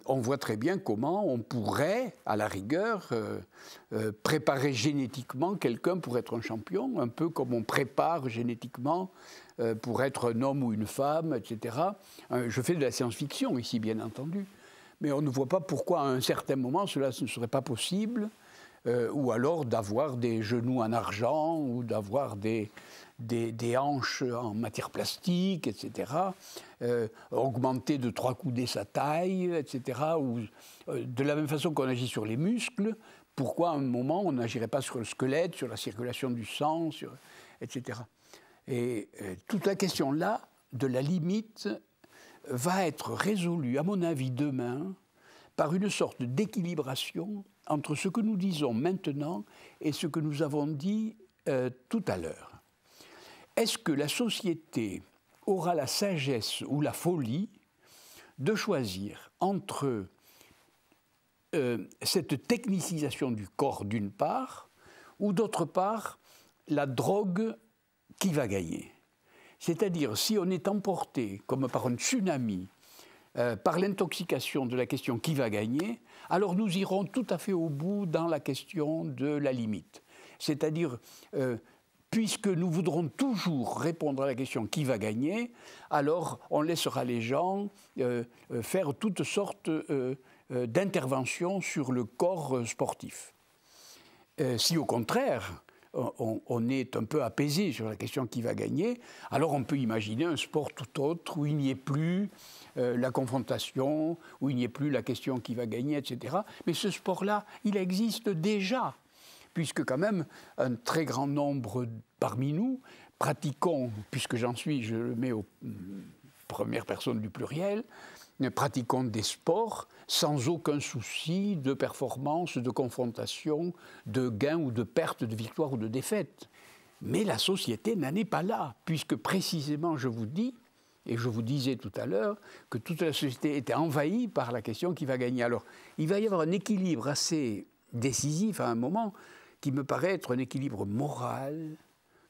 on voit très bien comment on pourrait, à la rigueur, préparer génétiquement quelqu'un pour être un champion, un peu comme on prépare génétiquement pour être un homme ou une femme, etc. Je fais de la science-fiction ici, bien entendu, mais on ne voit pas pourquoi à un certain moment cela ne serait pas possible, ou alors d'avoir des genoux en argent, ou d'avoir des hanches en matière plastique, etc., augmenter de 3 coudées sa taille, etc., ou de la même façon qu'on agit sur les muscles, pourquoi à un moment on n'agirait pas sur le squelette, sur la circulation du sang, etc. Et toute la question là, de la limite, va être résolue, à mon avis, demain, par une sorte d'équilibration entre ce que nous disons maintenant et ce que nous avons dit tout à l'heure. Est-ce que la société aura la sagesse ou la folie de choisir entre cette technicisation du corps d'une part, ou d'autre part, la drogue qui va gagner? C'est-à-dire, si on est emporté, comme par un tsunami, par l'intoxication de la question qui va gagner, alors nous irons tout à fait au bout dans la question de la limite. C'est-à-dire, puisque nous voudrons toujours répondre à la question qui va gagner, alors on laissera les gens faire toutes sortes d'interventions sur le corps sportif. Si au contraire, on est un peu apaisé sur la question qui va gagner, alors on peut imaginer un sport tout autre où il n'y ait plus la confrontation, où il n'y ait plus la question qui va gagner, etc. Mais ce sport-là, il existe déjà, puisque quand même un très grand nombre parmi nous pratiquons, puisque j'en suis, je le mets aux premières personnes du pluriel, pratiquons des sports sans aucun souci de performance, de confrontation, de gain ou de perte, de victoire ou de défaite. Mais la société n'en est pas là, puisque précisément, je vous dis, et je vous disais tout à l'heure, que toute la société était envahie par la question qui va gagner. Alors, il va y avoir un équilibre assez décisif à un moment, qui me paraît être un équilibre moral,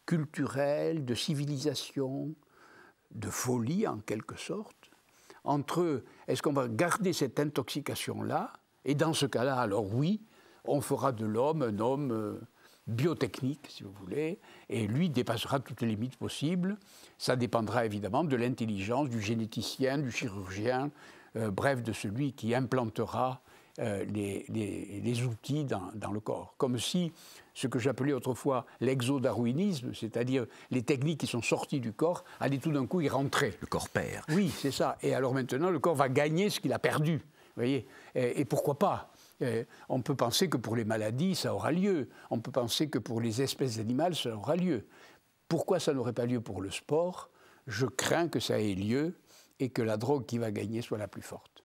culturel, de civilisation, de folie en quelque sorte, entre est-ce qu'on va garder cette intoxication-là, et dans ce cas-là, alors oui, on fera de l'homme un homme biotechnique, si vous voulez, et lui dépassera toutes les limites possibles. Ça dépendra évidemment de l'intelligence du généticien, du chirurgien, bref, de celui qui implantera les outils dans le corps. Comme si ce que j'appelais autrefois l'exodarwinisme, c'est-à-dire les techniques qui sont sorties du corps, allaient tout d'un coup y rentrer. Le corps perd. Oui, c'est ça. Et alors maintenant, le corps va gagner ce qu'il a perdu. Vous voyez, et pourquoi pas? On peut penser que pour les maladies, ça aura lieu. On peut penser que pour les espèces animales, ça aura lieu. Pourquoi ça n'aurait pas lieu pour le sport? Je crains que ça ait lieu et que la drogue qui va gagner soit la plus forte.